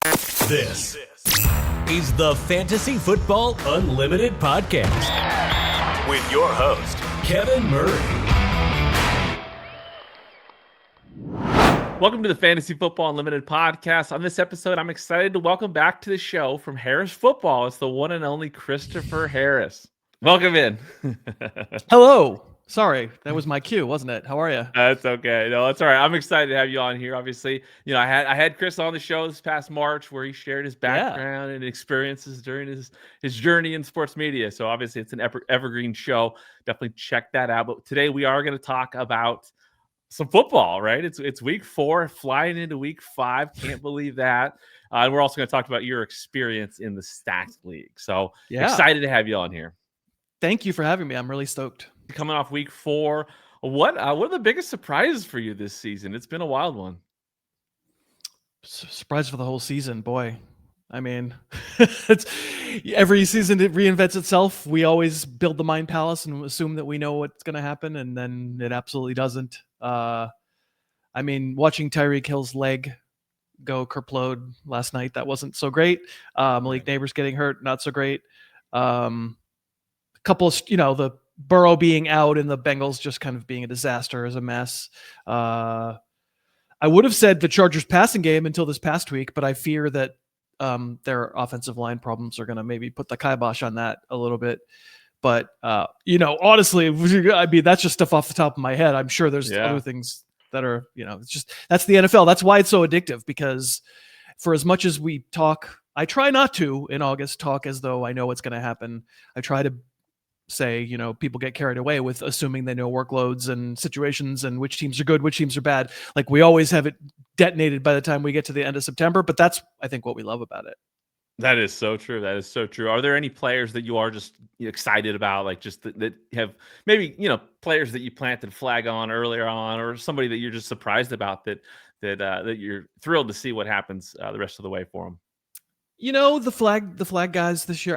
This is the Fantasy Football Unlimited podcast with your host, Kevin Murray. Welcome to the Fantasy Football Unlimited podcast. On this episode, I'm excited to welcome back to the show from Harris Football. It's the one and only Christopher Harris. Welcome in. Hello. Sorry, that was my cue, wasn't it? How are you? That's okay. No, that's all right. I'm excited to have you on here. Obviously, you know, I had Chris on the show this past March where he shared his background and experiences during his journey in sports media. So obviously, it's an evergreen show. Definitely check that out. But today we are going to talk about some football, right? It's week 4, flying into week 5. Can't believe that. And we're also going to talk about your experience in the Stacked League. So excited to have you on here. Thank you for having me. I'm really stoked. Coming off week 4, what are the biggest surprises for you this season? It's been a wild one. Surprise for the whole season, boy. I mean, it's every season it reinvents itself. We always build the mind palace and assume that we know what's going to happen, and then it absolutely doesn't. I mean, watching Tyreek Hill's leg go kerplode last night, that wasn't so great. Malik Neighbors getting hurt, not so great. A couple of, the Burrow being out and the Bengals just kind of being a disaster, is a mess. I would have said the Chargers passing game until this past week, but I fear that their offensive line problems are going to maybe put the kibosh on that a little bit. But, honestly, I mean, that's just stuff off the top of my head. I'm sure there's other things that are, it's just, that's the NFL. That's why it's so addictive, because for as much as we talk, I try not to in August talk as though I know what's going to happen. I try to say, people get carried away with assuming they know workloads and situations and which teams are good, which teams are bad. Like, we always have it detonated by the time we get to the end of September, but that's, I think, what we love about it. That is so true. That is so true. Are there any players that you are just excited about, like just that have maybe, players that you planted flag on earlier on, or somebody that you're just surprised about that you're thrilled to see what happens the rest of the way for them? The flag guys this year,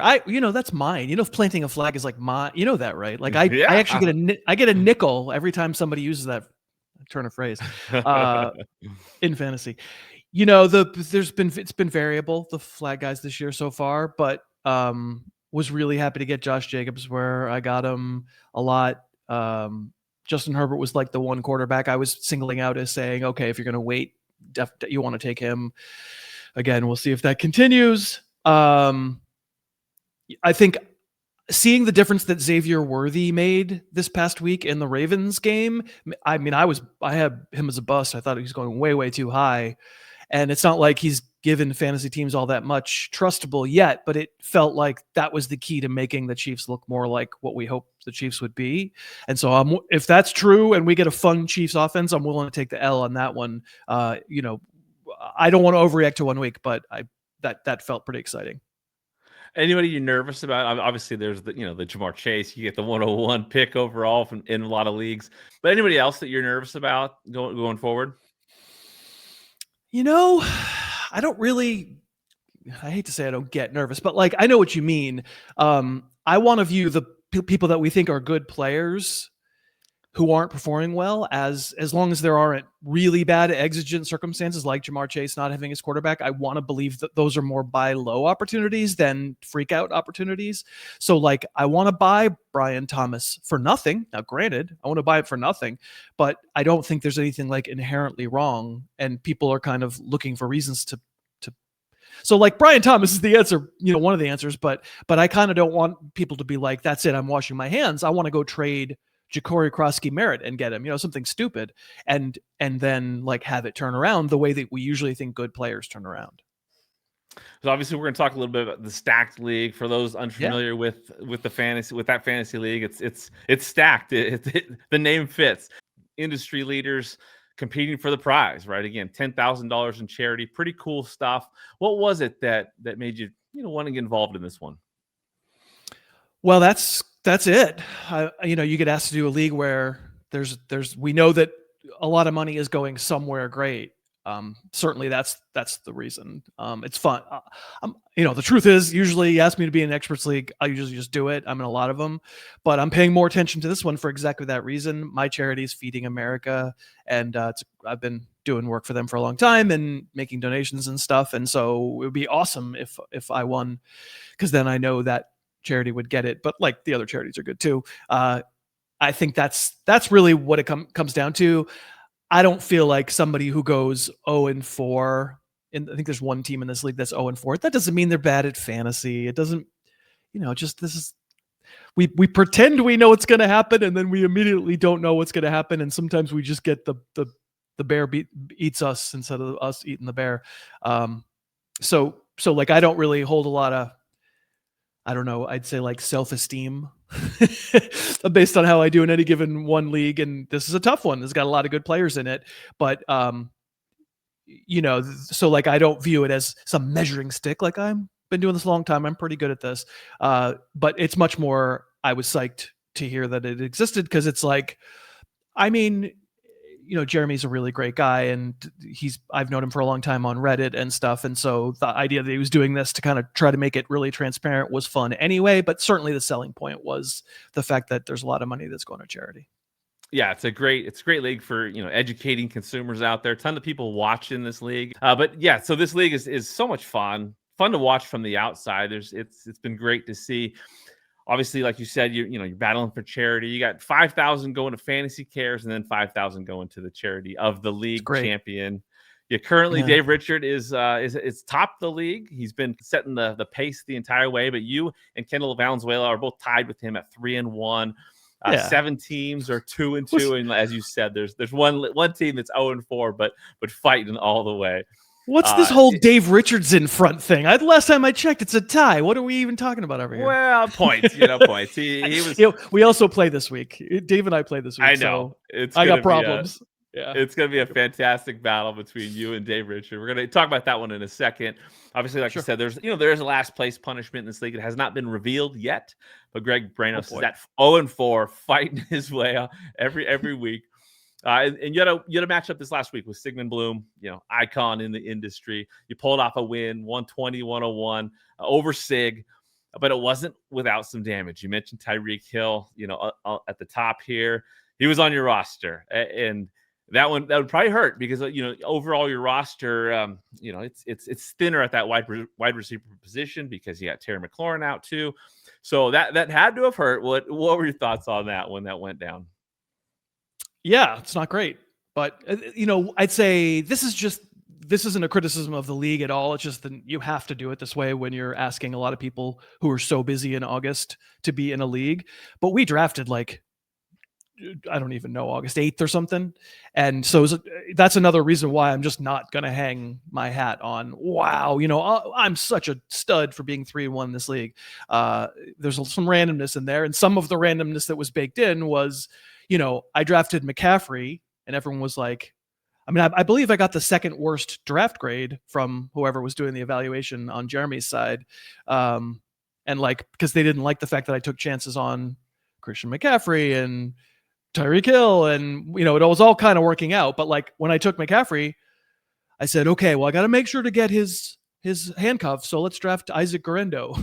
that's mine. If planting a flag is like my, that, right? Like I actually get a nickel every time somebody uses that turn of phrase in fantasy. It's been variable, the flag guys this year so far, but was really happy to get Josh Jacobs where I got him a lot. Justin Herbert was like the one quarterback I was singling out as saying, okay, if you're going to wait, you want to take him. Again, we'll see if that continues. I think seeing the difference that Xavier Worthy made this past week in the Ravens game, I mean, I had him as a bust. I thought he was going way, way too high. And it's not like he's given fantasy teams all that much trustable yet, but it felt like that was the key to making the Chiefs look more like what we hoped the Chiefs would be. And so if that's true and we get a fun Chiefs offense, I'm willing to take the L on that one. I don't want to overreact to 1 week, but that felt pretty exciting. Anybody you're nervous about? Obviously, there's the Jamar Chase. You get the 101 pick overall in a lot of leagues. But anybody else that you're nervous about going forward? I don't really. I hate to say I don't get nervous, but like I know what you mean. I want to view the people that we think are good players who aren't performing well as long as there aren't really bad exigent circumstances like Jamar Chase not having his quarterback. I want to believe that those are more buy low opportunities than freak out opportunities. So like I want to buy Brian Thomas for nothing. Now granted, I want to buy it for nothing, but I don't think there's anything like inherently wrong, and people are kind of looking for reasons to so like Brian Thomas is the answer, one of the answers, but I kind of don't want people to be like, that's it, I'm washing my hands. I want to go trade Ja'Cory Krosky-Merritt and get him, something stupid, and then like have it turn around the way that we usually think good players turn around. So obviously we're going to talk a little bit about the Stacked League. For those unfamiliar with that fantasy league, it's stacked. The name fits. Industry leaders competing for the prize, right? Again, $10,000 in charity. Pretty cool stuff. What was it that made you want to get involved in this one? Well, that's it. You get asked to do a league where we know that a lot of money is going somewhere great. Certainly that's the reason. It's fun. The truth is, usually you ask me to be in an experts league, I usually just do it. I'm in a lot of them, but I'm paying more attention to this one for exactly that reason. My charity is Feeding America, and I've been doing work for them for a long time and making donations and stuff. And so it would be awesome if I won, because then I know that charity would get it. But like the other charities are good too. I think that's really what it comes down to. I don't feel like somebody who goes 0-4, and I think there's one team in this league that's 0-4. That doesn't mean they're bad at fantasy. It doesn't, just this is, we pretend we know what's going to happen, and then we immediately don't know what's going to happen. And sometimes we just get the bear eats us instead of us eating the bear. So like, I don't really hold a lot of, I don't know, I'd say like self-esteem based on how I do in any given one league. And this is a tough one. It's got a lot of good players in it, but so like, I don't view it as some measuring stick. Like, I've been doing this a long time. I'm pretty good at this. But it's much more, I was psyched to hear that it existed, because it's like, I mean, Jeremy's a really great guy, and I've known him for a long time on Reddit and stuff. And so the idea that he was doing this to kind of try to make it really transparent was fun anyway. But certainly the selling point was the fact that there's a lot of money that's going to charity. Yeah, it's a great league for, educating consumers out there. A ton of people watching this league. But yeah, so this league is so much fun to watch from the outside. It's been great to see. Obviously, like you said, you're battling for charity. You got 5,000 going to Fantasy Cares, and then 5,000 going to the charity of the league champion. Yeah, currently Dave Richard is top the league. He's been setting the pace the entire way. But you and Kendall Valenzuela are both tied with him at 3-1. 7 teams are 2-2, and as you said, there's one team that's 0-4, but fighting all the way. What's this whole Dave Richards in front thing? Last time I checked, it's a tie. What are we even talking about over here? Well, points, points. He was. We also play this week. Dave and I play this week. I know. I got problems. It's going to be a fantastic battle between you and Dave Richard. We're going to talk about that one in a second. Obviously, like I said, there's a last place punishment in this league. It has not been revealed yet, but Greg Branos is at 0-4, fighting his way every week. And you had a matchup this last week with Sigmund Bloom, icon in the industry. You pulled off a win, 120-101 over Sig, but it wasn't without some damage. You mentioned Tyreek Hill, at the top here. He was on your roster, and that would probably hurt because overall your roster, it's thinner at that wide receiver position because you got Terry McLaurin out too. So that had to have hurt. What were your thoughts on that when that went down? Yeah, it's not great, but I'd say this isn't a criticism of the league at all. It's just that you have to do it this way when you're asking a lot of people who are so busy in August to be in a league. But we drafted I don't even know, August 8th or something. And so that's another reason why I'm just not going to hang my hat on, wow, I'm such a stud for being 3-1 in this league. There's some randomness in there. And some of the randomness that was baked in was, I drafted McCaffrey, and everyone was like, I believe I got the second worst draft grade from whoever was doing the evaluation on Jeremy's side. And because they didn't like the fact that I took chances on Christian McCaffrey and Tyreek Hill, and it was all kind of working out. But when I took McCaffrey, I said, okay, well, I got to make sure to get his handcuff. So let's draft Isaac Guerrero.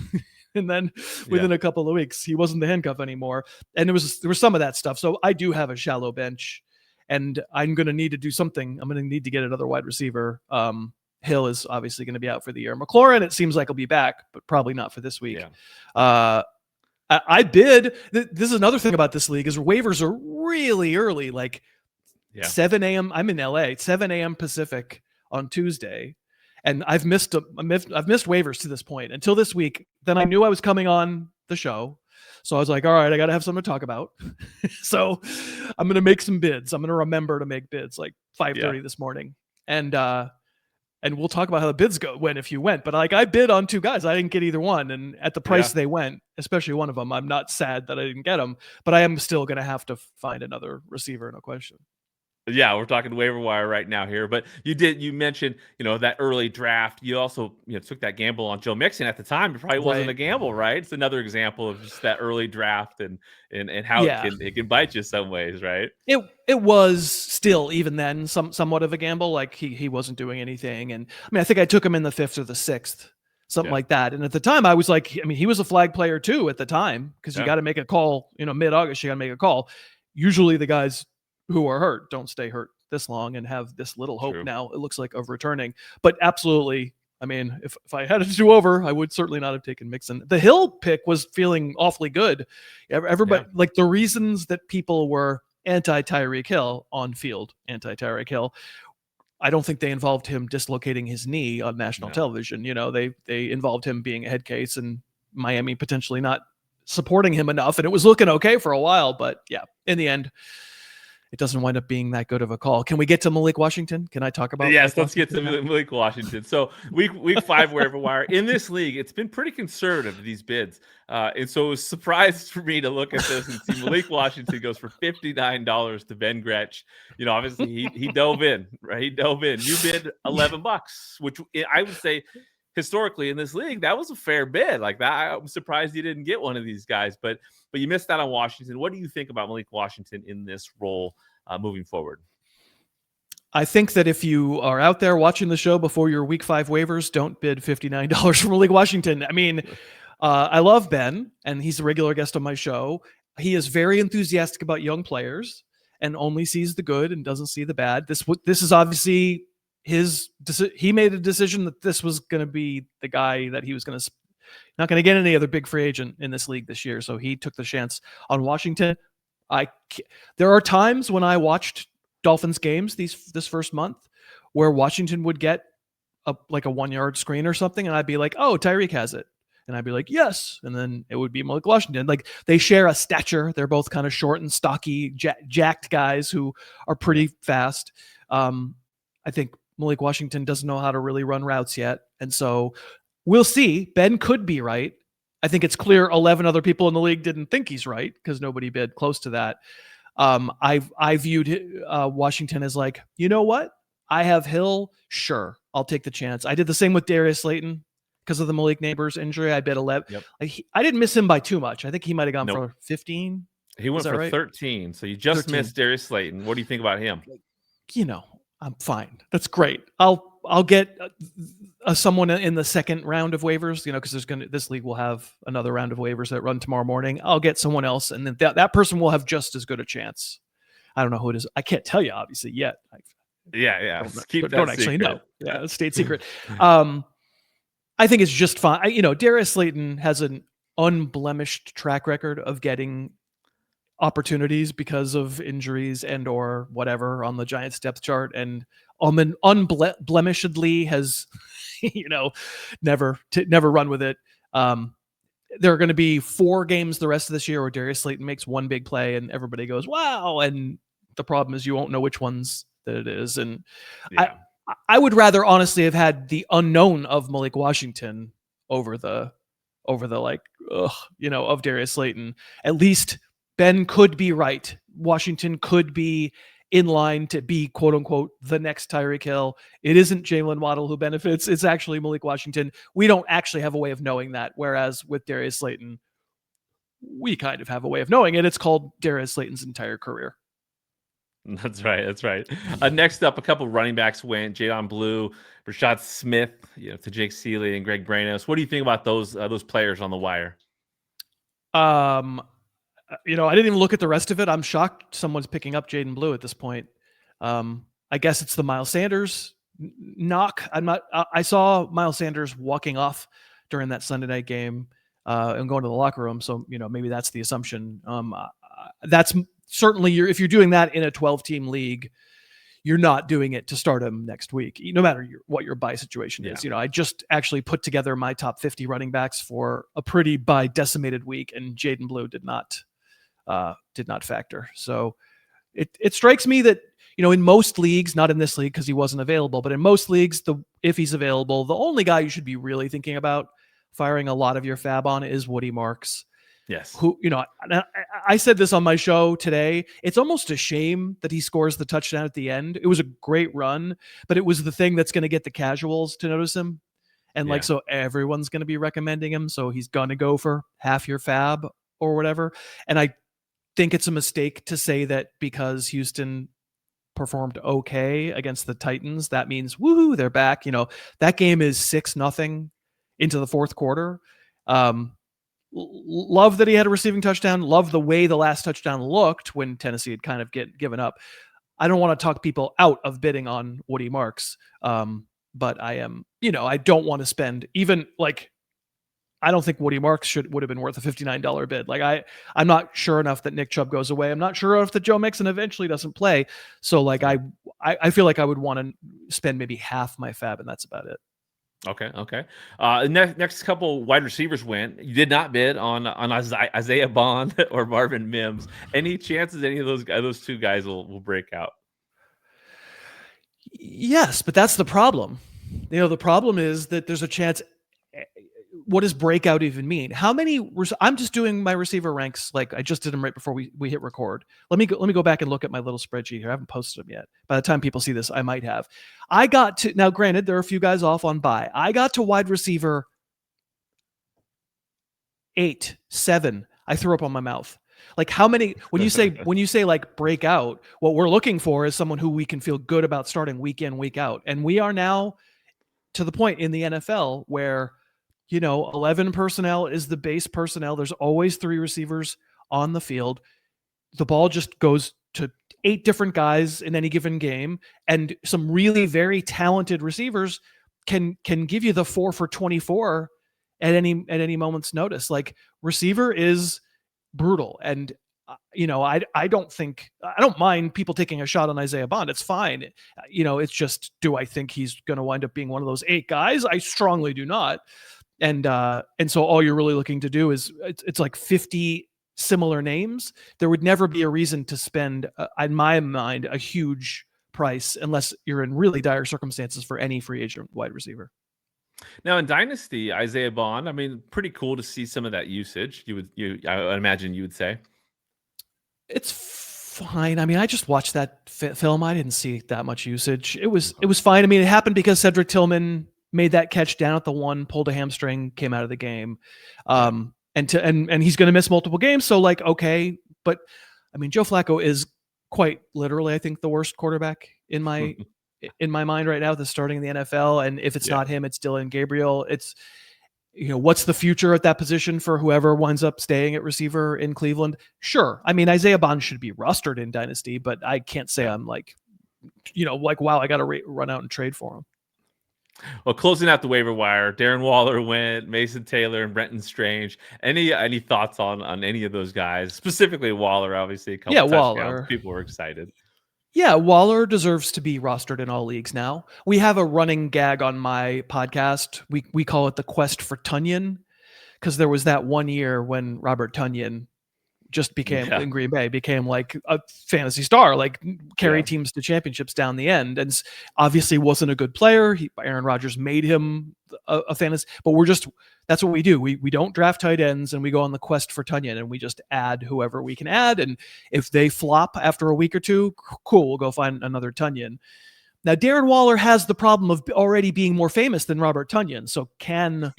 And then within a couple of weeks, he wasn't the handcuff anymore. And there was some of that stuff. So I do have a shallow bench, and I'm going to need to do something. I'm going to need to get another wide receiver. Hill is obviously going to be out for the year. McLaurin, it seems like he'll be back, but probably not for this week. Yeah. I bid. This is another thing about this league is waivers are really early, 7 a.m. I'm in LA, 7 a.m. Pacific on Tuesday. And I've missed waivers to this point until this week. Then I knew I was coming on the show. So I was like, all right, I got to have something to talk about. So I'm going to make some bids. I'm going to remember to make bids 5:30 this morning. And we'll talk about how the bids went if you went. But I bid on 2 guys. I didn't get either one. And at the price they went, especially one of them, I'm not sad that I didn't get them. But I am still going to have to find another receiver, no question. Yeah, we're talking waiver wire right now here, but you mentioned, that early draft. You also, took that gamble on Joe Mixon at the time. It probably wasn't a gamble, right? It's another example of just that early draft and how it can bite you some ways, right? It was still, even then, somewhat of a gamble. He wasn't doing anything. And I think I took him in the 5th or the 6th, something like that. And at the time I was he was a flag player too at the time, because you got to make a call, mid-August, you got to make a call. Usually the guys who are hurt don't stay hurt this long and have this little hope True. now, it looks like, of returning. But absolutely, I mean, if I had to do over, I would certainly not have taken Mixon. The Hill pick was feeling awfully good. Everybody, like the reasons that people were anti-Tyreek Hill on field, anti-Tyreek Hill, I don't think they involved him dislocating his knee on national television. You know, they involved him being a head case and Miami potentially not supporting him enough. And it was looking okay for a while, but yeah, in the end, it doesn't wind up being that good of a call. Can we get to Malik Washington? Can I talk about? Yes, let's get to Malik Washington. So week 5 waiver wire in this league, it's been pretty conservative, these bids, and so it was a surprise for me to look at this and see Malik Washington goes for $59 to Ben Gretsch. You know, obviously he dove in, right? He dove in. You bid $11, which I would say historically in this league that was a fair bid. Like that, I'm surprised you didn't get one of these guys, but you missed out on Washington. What do you think about Malik Washington in this role moving forward? I think that if you are out there watching the show before your week 5 waivers, don't bid $59 for Malik Washington. I mean, I love Ben, and he's a regular guest on my show. He is very enthusiastic about young players and only sees the good and doesn't see the bad. This is obviously he made a decision that this was going to be the guy that he was going to not going to get any other big free agent in this league this year. So he took the chance on Washington. There are times when I watched Dolphins games this first month where Washington would get a 1-yard screen or something, and I'd be like, "Oh, Tyreek has it," and I'd be like, "Yes," and then it would be Malik Washington. Like they share a stature; they're both kind of short and stocky, jacked guys who are pretty fast. I think Malik Washington doesn't know how to really run routes yet, and so we'll see. Ben could be right. I think it's clear 11 other people in the league didn't think he's right because nobody bid close to that. I viewed Washington as like, you know what? I have Hill. Sure, I'll take the chance. I did the same with Darius Slayton because of the Malik Neighbors injury. I bet 11. Yep. I didn't miss him by too much. I think he might have gone for 15. He went for 13. So you just 13. missed Darius Slayton. What do you think about him? You know, I'm fine. That's great. I'll get someone in the second round of waivers, you know, because this league will have another round of waivers that run tomorrow morning. I'll get someone else, and then that person will have just as good a chance. I don't know who it is. I can't tell you obviously yet. Don't actually know. Yeah, state secret. I think it's just fine. Darius Slayton has an unblemished track record of getting opportunities because of injuries and or whatever on the Giants depth chart, and unblemishedly has never run with it. There are going to be 4 games the rest of this year where Darius Slayton makes one big play and everybody goes wow, and the problem is you won't know which ones that it is. And I would rather honestly have had the unknown of Malik Washington over the of Darius Slayton. At least Ben could be right. Washington could be in line to be, quote unquote, the next Tyreek Hill. It isn't Jalen Waddle who benefits. It's actually Malik Washington. We don't actually have a way of knowing that. Whereas with Darius Slayton, we kind of have a way of knowing it. It's called Darius Slayton's entire career. That's right. Next up, a couple of running backs went. Jadon Blue, Rashad Smith, to Jake Seeley and Greg Branos. What do you think about those players on the wire? I didn't even look at the rest of it. I'm shocked someone's picking up Jadon Blue at this point. I guess it's the Miles Sanders knock. I saw Miles Sanders walking off during that Sunday night game and going to the locker room. So, maybe that's the assumption. That's certainly if you're doing that in a 12-team league, you're not doing it to start him next week, no matter what your buy situation is. I just actually put together my top 50 running backs for a pretty buy decimated week, and Jadon Blue did not factor. So it strikes me that, in most leagues, not in this league because he wasn't available, but in most leagues, if he's available, the only guy you should be really thinking about firing a lot of your FAAB on is Woody Marks. Yes. Who, I said this on my show today. It's almost a shame that he scores the touchdown at the end. It was a great run, but it was the thing that's going to get the casuals to notice him. And so everyone's going to be recommending him. So he's going to go for half your FAAB or whatever. And I think it's a mistake to say that because Houston performed okay against the Titans, that means woohoo, they're back. That game is 6-0 into the fourth quarter. Love that he had a receiving touchdown. Love the way the last touchdown looked when Tennessee had kind of given up. I don't want to talk people out of bidding on Woody Marks. But I am, I don't want to spend even like, I don't think Woody Marks would have been worth a $59 bid. Like I'm not sure enough that Nick Chubb goes away. I'm not sure enough that Joe Mixon eventually doesn't play. So like I feel like I would want to spend maybe half my FAAB, and that's about it. Okay. Next couple wide receivers went. You did not bid on Isaiah Bond or Marvin Mims. Any chances any of those two guys will break out? Yes, but that's the problem. The problem is that there's a chance. What does breakout even mean? How many? I'm just doing my receiver ranks. Like I just did them right before we hit record. Let me go back and look at my little spreadsheet here. I haven't posted them yet. By the time people see this, I might have. I got to, now granted, there are a few guys off on bye. I got to wide receiver 8, 7. I threw up on my mouth. Like how many, when you say like breakout, what we're looking for is someone who we can feel good about starting week in, week out. And we are now to the point in the NFL where, 11 personnel is the base personnel. There's always 3 receivers on the field. The ball just goes to 8 different guys in any given game. And some really very talented receivers can give you the 4 for 24 at any moment's notice. Like receiver is brutal. And, I don't mind people taking a shot on Isaiah Bond. It's fine. It's just, do I think he's going to wind up being one of those 8 guys? I strongly do not. And so all you're really looking to do is it's like 50 similar names. There would never be a reason to spend, in my mind, a huge price unless you're in really dire circumstances for any free agent wide receiver. Now in Dynasty, Isaiah Bond, I mean, pretty cool to see some of that usage. I would imagine you would say. It's fine. I mean, I just watched that film. I didn't see that much usage. It was fine. I mean, it happened because Cedric Tillman made that catch down at the 1, pulled a hamstring, came out of the game. And he's going to miss multiple games. So like, okay. But I mean, Joe Flacco is quite literally, I think, the worst quarterback in my mind right now that's starting in the NFL. And if it's not him, it's Dylan Gabriel. It's, what's the future at that position for whoever winds up staying at receiver in Cleveland? Sure. I mean, Isaiah Bond should be rostered in Dynasty, but I can't say I'm like, wow, I got to run out and trade for him. Well, closing out the waiver wire, Darren Waller went, Mason Taylor and Brenton Strange. Any thoughts on any of those guys? Specifically Waller, obviously. Waller. People were excited. Yeah, Waller deserves to be rostered in all leagues now. We have a running gag on my podcast. We call it the quest for Tonyan, because there was that one year when Robert Tonyan just in Green Bay became like a fantasy star, like carried teams to championships down the end, and obviously wasn't a good player. Aaron Rodgers made him a fantasy, but that's what we do. We don't draft tight ends, and we go on the quest for Tonyan, and we just add whoever we can add. And if they flop after a week or two, cool, we'll go find another Tonyan. Now, Darren Waller has the problem of already being more famous than Robert Tonyan. So can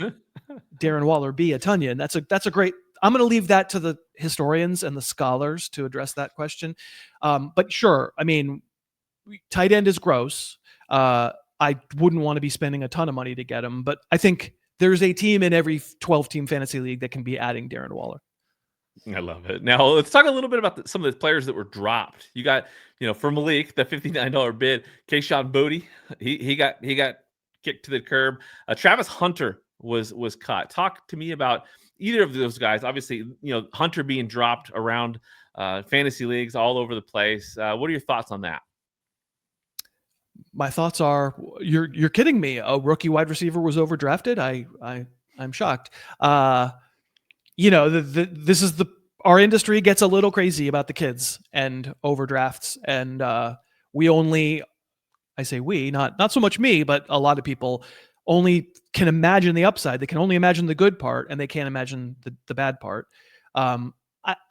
Darren Waller be a Tonyan? That's a great, I'm going to leave that to the historians and the scholars to address that question. But sure, I mean, tight end is gross. I wouldn't want to be spending a ton of money to get him, but I think there's a team in every 12-team fantasy league that can be adding Darren Waller. I love it. Now let's talk a little bit about some of the players that were dropped. You got, for Malik, the $59 bid, Kayshon Boutte, he got kicked to the curb. Travis Hunter was cut. Talk to me about either of those guys. Obviously, Hunter being dropped around fantasy leagues all over the place. What are your thoughts on that? My thoughts are, you're kidding me. A rookie wide receiver was overdrafted. I'm shocked. This is our industry gets a little crazy about the kids and overdrafts. And I say we, not so much me, but a lot of people only can imagine the upside. They can only imagine the good part, and they can't imagine the bad part. I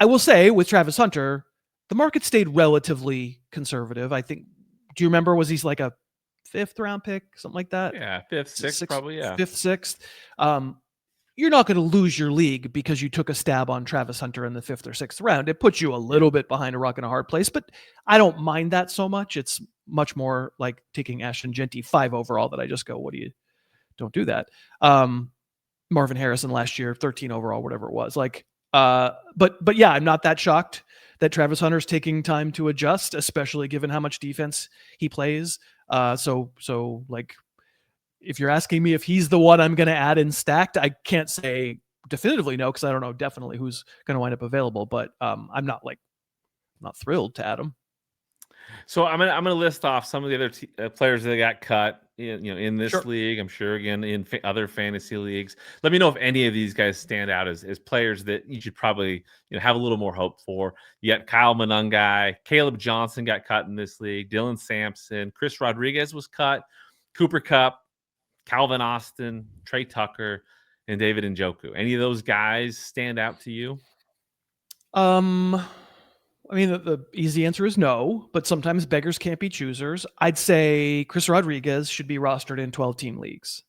will say with Travis Hunter, the market stayed relatively conservative. I think, do you remember, was he like a 5th round pick, something like that? Yeah, 5th, 6th, probably, yeah. 5th, 6th. You're not going to lose your league because you took a stab on Travis Hunter in the 5th or 6th round. It puts you a little bit behind a rock and a hard place, but I don't mind that so much. It's much more like taking Ashton Genty 5 overall that I just go, don't do that. Marvin Harrison last year, 13 overall, whatever it was. Like, but yeah, I'm not that shocked that Travis Hunter's taking time to adjust, especially given how much defense he plays. So like, if you're asking me if he's the one I'm going to add in stacked, I can't say definitively no, because I don't know definitely who's going to wind up available. But I'm not thrilled to add him. So I'm gonna list off some of the other players that got cut, in this league. I'm sure again in other fantasy leagues. Let me know if any of these guys stand out as players that you should probably have a little more hope for. You got Kyle Monangai, Caleb Johnson got cut in this league, Dylan Sampson, Chris Rodriguez was cut, Cooper Kupp, Calvin Austin, Trey Tucker, and David Njoku. Any of those guys stand out to you? I mean, the easy answer is no, but sometimes beggars can't be choosers. I'd say Chris Rodriguez should be rostered in 12-team leagues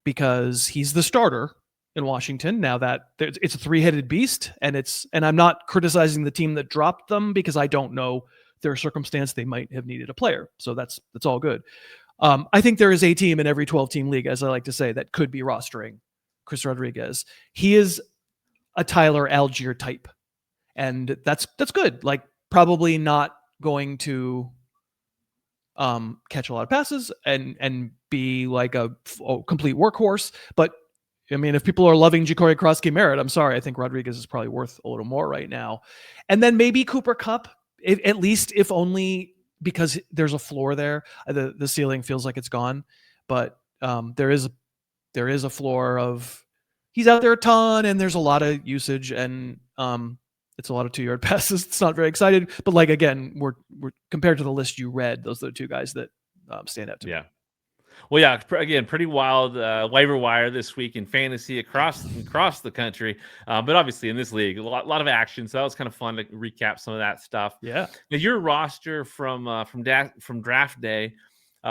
because he's the starter in Washington. Now that it's a three-headed beast, and I'm not criticizing the team that dropped them because I don't know their circumstance. They might have needed a player, so that's all good. I think there is a team in every 12-team league, as I like to say, that could be rostering Chris Rodriguez. He is a Tyler Algier type. And that's good. Like, probably not going to catch a lot of passes and be like a complete workhorse. But I mean, if people are loving Ja'Cory Krosky-Merritt, I'm sorry. I think Rodriguez is probably worth a little more right now. And then maybe Cooper Kupp, at least if only because there's a floor there. The ceiling feels like it's gone, but there is a floor of he's out there a ton, and there's a lot of usage, and it's a lot of 2-yard passes. It's not very excited, but like, again, we're compared to the list you read, those are the two guys that stand out to me. Well, yeah, again, pretty wild waiver wire this week in fantasy across the country. But obviously in this league, a lot of action. So that was kind of fun to recap some of that stuff. Yeah. Now, your roster from draft day,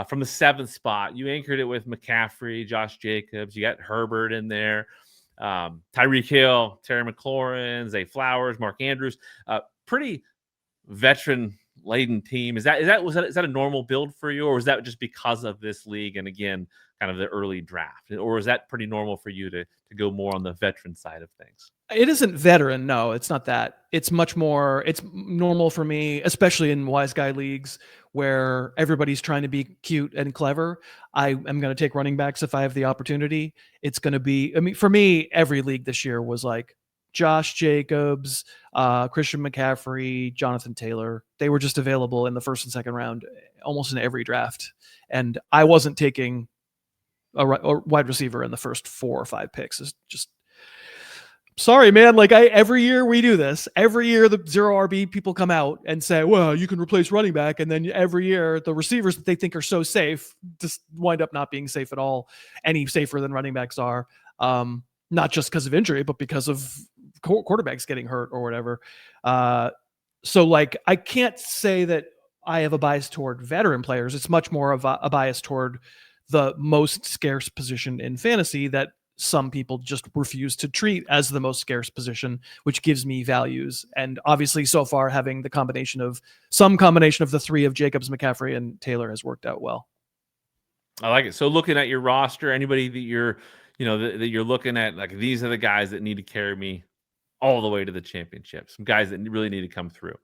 from the 7th spot, you anchored it with McCaffrey, Josh Jacobs. You got Herbert in there. Tyreek Hill, Terry McLaurin, Zay Flowers, Mark Andrews, pretty veteran laden team. Is that a normal build for you, or was that just because of this league and again kind of the early draft, or is that pretty normal for you to go more on the veteran side of things? It isn't veteran. No, it's not that. It's much more, it's normal for me, especially in wise guy leagues where everybody's trying to be cute and clever. I am going to take running backs if I have the opportunity. It's going to be, I mean, for me, every league this year was like Josh Jacobs, Christian McCaffrey, Jonathan Taylor. They were just available in the first and second round, almost in every draft. And I wasn't taking a wide receiver in the first 4 or 5 picks. It's just, sorry, man. Like, every year we do this. Every year the 0 RB people come out and say, well, you can replace running back. And then every year the receivers that they think are so safe just wind up not being safe at all, any safer than running backs are. Not just because of injury, but because of quarterbacks getting hurt or whatever. So like, I can't say that I have a bias toward veteran players. It's much more of a bias toward the most scarce position in fantasy that some people just refuse to treat as the most scarce position, which gives me values. And obviously so far having the combination of the 3 of Jacobs, McCaffrey, and Taylor has worked out well. I like it. So looking at your roster, anybody that you're, that you're looking at, like, these are the guys that need to carry me all the way to the championship. Some guys that really need to come through.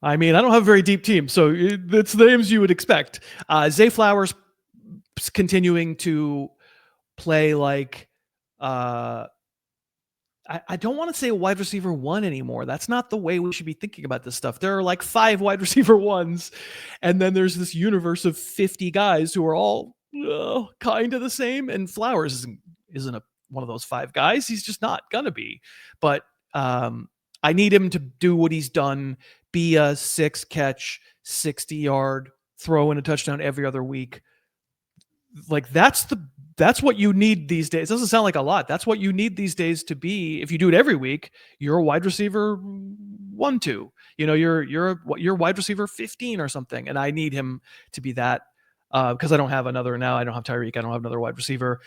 I mean, I don't have a very deep team, so it's the names you would expect. Zay Flowers continuing to play like I don't want to say wide receiver 1 anymore. That's not the way we should be thinking about this stuff. There are like 5 wide receiver 1s, and then there's this universe of 50 guys who are all kind of the same. And Flowers isn't one of those 5 guys. He's just not gonna be. But I need him to do what he's done: be a 6-catch, 60-yard, throw in a touchdown every other week. Like, that's what you need these days. It doesn't sound like a lot. That's what you need these days to be. If you do it every week, you're a wide receiver 1, 2. You're wide receiver 15 or something. And I need him to be that because I don't have another now. I don't have Tyreek. I don't have another wide receiver.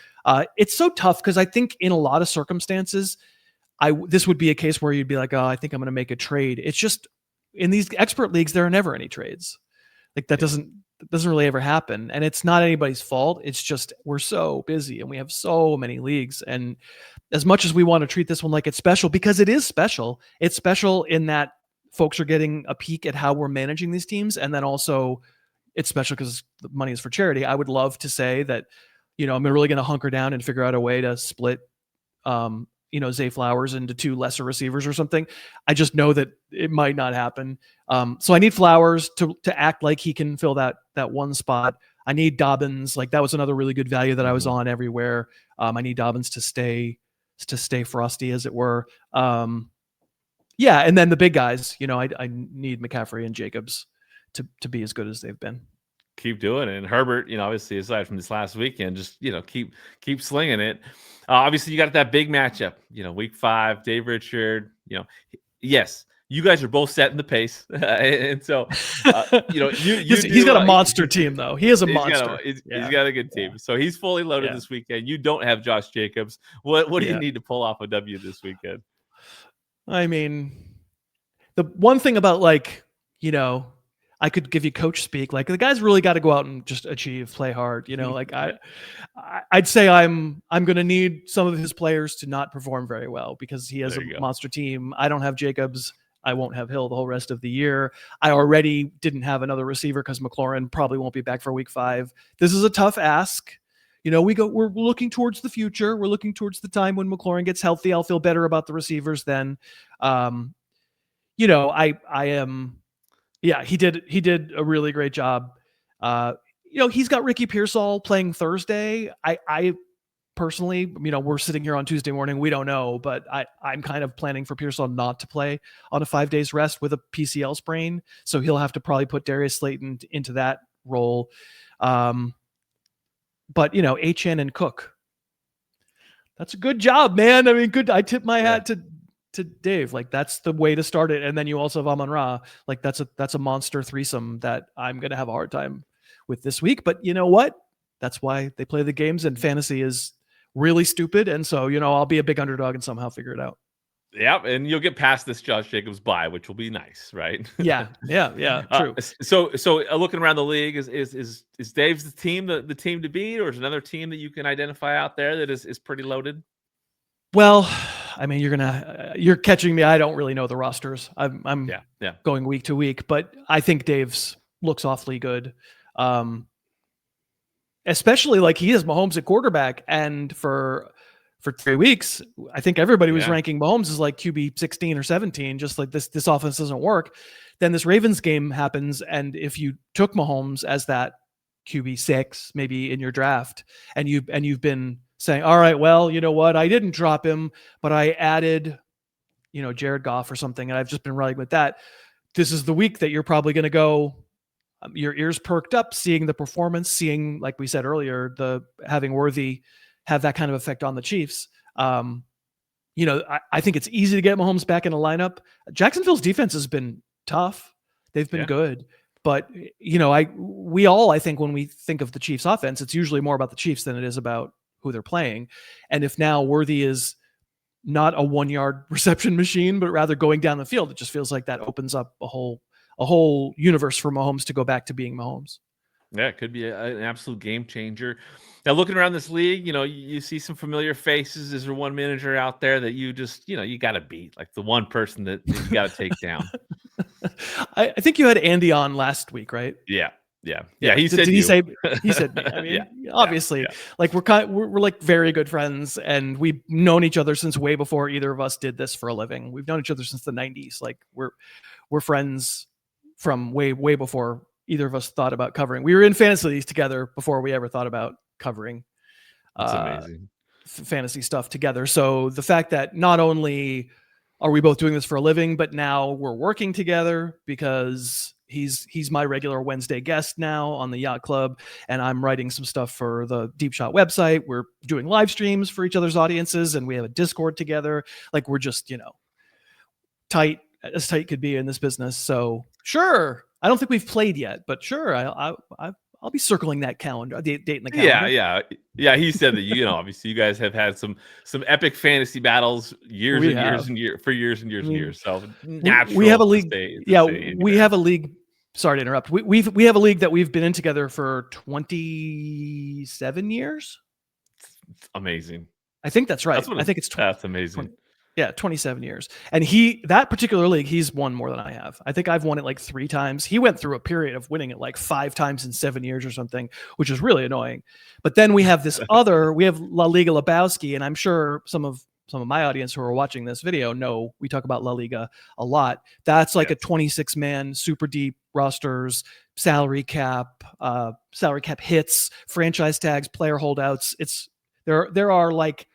It's so tough because I think in a lot of circumstances, this would be a case where you'd be like, oh, I think I'm going to make a trade. It's just in these expert leagues, there are never any trades. Like, that doesn't. doesn't really ever happen. And it's not anybody's fault. It's just we're so busy and we have so many leagues. And as much as we want to treat this one like it's special, because it is special, it's special in that folks are getting a peek at how we're managing these teams. And then also it's special because the money is for charity. I would love to say that, I'm really going to hunker down and figure out a way to split, Zay Flowers into 2 lesser receivers or something. I just know that it might not happen. So I need Flowers to act like he can fill that one spot. I need Dobbins. Like that was another really good value that I was on everywhere. I need Dobbins to stay frosty, as it were. And then the big guys, I need McCaffrey and Jacobs to be as good as they've been. Keep doing it. And Herbert, obviously aside from this last weekend, just, keep slinging it. Obviously you got that big matchup, week 5, Dave Richard, yes, you guys are both setting the pace. And so, he's got a monster team though. He is a monster. He's got a good team. So he's fully loaded this weekend. You don't have Josh Jacobs. What do you need to pull off a W this weekend? I mean, the one thing about I could give you coach speak. Like the guy's really got to go out and just play hard. I'd say I'm going to need some of his players to not perform very well because he has a monster team. I don't have Jacobs. I won't have Hill the whole rest of the year. I already didn't have another receiver because McLaurin probably won't be back for week 5. This is a tough ask. We're looking towards the future. We're looking towards the time when McLaurin gets healthy. I'll feel better about the receivers then. I am. Yeah, he did a really great job. He's got Ricky Pearsall playing Thursday. I personally, we're sitting here on Tuesday morning. We don't know, but I'm kind of planning for Pearsall not to play on a 5 days rest with a PCL sprain. So he'll have to probably put Darius Slayton into that role. But HN and Cook, that's a good job, man. I mean, good. I tip my hat to Dave. Like that's the way to start it. And then you also have Amon-Ra. Like that's a monster threesome that I'm going to have a hard time with this week. But you know what? That's why they play the games, and fantasy is really stupid. And so, I'll be a big underdog and somehow figure it out. Yeah, and you'll get past this Josh Jacobs bye, which will be nice, right? Yeah, true. So looking around the league, is Dave's the team to beat, or is another team that you can identify out there that is pretty loaded? Well, I mean, you're catching me. I don't really know the rosters. I'm going week to week, but I think Dave's looks awfully good. Especially like he has Mahomes at quarterback, and for 3 weeks, I think everybody was ranking Mahomes as like QB 16 or 17, just like this offense doesn't work. Then this Ravens game happens, and if you took Mahomes as that QB 6 maybe in your draft, and you've been saying, all right, well, you know what? I didn't drop him, but I added, Jared Goff or something. And I've just been running with that. This is the week that you're probably going to go, your ears perked up, seeing the performance, seeing, like we said earlier, having Worthy have that kind of effect on the Chiefs. I think it's easy to get Mahomes back in a lineup. Jacksonville's defense has been tough. They've been good. But, we all, I think when we think of the Chiefs offense, it's usually more about the Chiefs than it is about who they're playing. And if now Worthy is not a 1-yard reception machine, but rather going down the field, it just feels like that opens up a whole universe for Mahomes to go back to being Mahomes. Yeah, it could be an absolute game changer. Now, looking around this league, you see some familiar faces. Is there one manager out there that you just, you got to beat, like the one person that you got to take down? I think you had Andy on last week, right? Yeah. He said me. I mean, obviously, like we're like very good friends, and we've known each other since way before either of us did this for a living. We've known each other since the 90s. Like we're friends from way before either of us thought about covering. We were in fantasy leagues together before we ever thought about covering fantasy stuff together. So the fact that not only are we both doing this for a living, but now we're working together because he's my regular Wednesday guest now on the Yacht Club, and I'm writing some stuff for the Deep Shot website. We're doing live streams for each other's audiences, and we have a Discord together. Like we're just, tight as tight could be in this business. So sure, I don't think we've played yet, but sure, I'll be circling that calendar, date in the calendar. Yeah. He said that obviously you guys have had some epic fantasy battles years and years. So natural. We have a league. We have a league sorry to interrupt. We have a league that we've been in together for 27 years. It's amazing. I think that's right. I think it's that's amazing. 27 years. And that particular league, he's won more than I have. I think I've won it like 3 times. He went through a period of winning it like 5 times in 7 years or something, which is really annoying. But then we have we have La Liga Lebowski, and I'm sure some of my audience who are watching this video know we talk about La Liga a lot. That's like a 26-man, super deep rosters, salary cap hits, franchise tags, player holdouts. There are like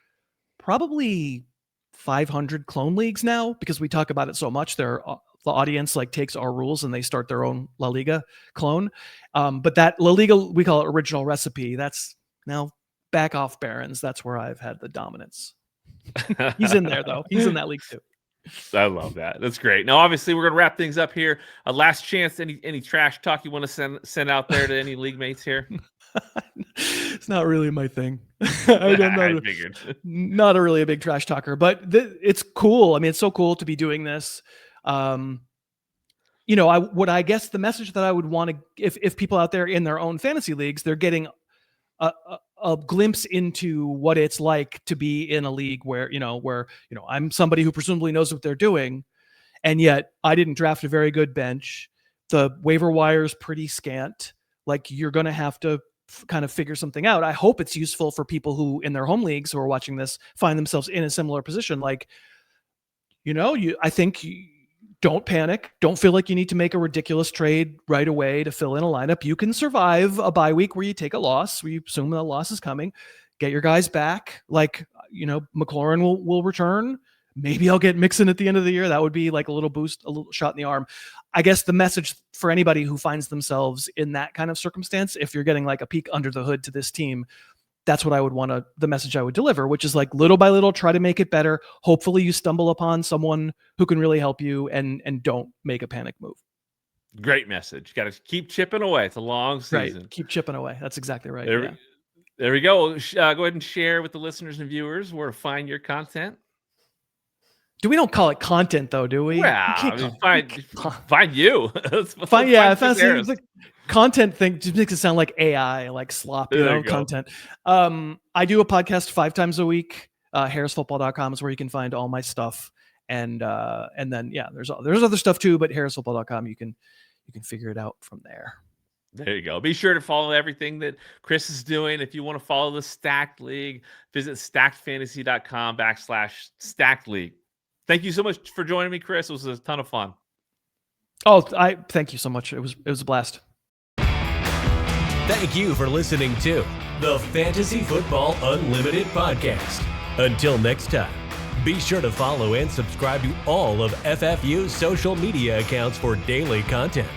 probably 500 clone leagues now because we talk about it so much. The audience like takes our rules and they start their own La Liga clone. But that La Liga, we call it original recipe. That's now back off Barons. That's where I've had the dominance. He's in there though. He's in that league too. I love that. That's great. Now, obviously, we're going to wrap things up here. A last chance. Any trash talk you want to send out there to any league mates here? It's not really my thing. I figured. Not really a big trash talker, but it's cool. I mean, it's so cool to be doing this. I guess the message that I would want to, if people out there in their own fantasy leagues, they're getting a glimpse into what it's like to be in a league where I'm somebody who presumably knows what they're doing, and yet I didn't draft a very good bench. The waiver wire is pretty scant. Like, you're going to have to kind of figure something out. I hope it's useful for people who in their home leagues who are watching this find themselves in a similar position. Like, I think don't panic. Don't feel like you need to make a ridiculous trade right away to fill in a lineup. You can survive a bye week where you take a loss, where you assume the loss is coming, get your guys back. Like, McLaurin will return. Maybe I'll get Mixon at the end of the year. That would be like a little boost, a little shot in the arm. I guess the message for anybody who finds themselves in that kind of circumstance, if you're getting like a peek under the hood to this team, that's what I would want the message I would deliver, which is like little by little, try to make it better. Hopefully you stumble upon someone who can really help you and don't make a panic move. Great message. Got to keep chipping away. It's a long season. Right. Keep chipping away. That's exactly right. There we go. Go ahead and share with the listeners and viewers where to find your content. We don't call it content though, do we? Well, find you. Fancy content thing just makes it sound like AI, like slop, content. I do a podcast 5 times a week. Harrisfootball.com is where you can find all my stuff. And then there's other stuff too, but harrisfootball.com, you can figure it out from there. There you go. Be sure to follow everything that Chris is doing. If you want to follow the Stacked League, visit stackedfantasy.com/Stacked League. Thank you so much for joining me, Chris. It was a ton of fun. Oh, I thank you so much. It was a blast. Thank you for listening to the Fantasy Football Unlimited podcast. Until next time, be sure to follow and subscribe to all of FFU's social media accounts for daily content.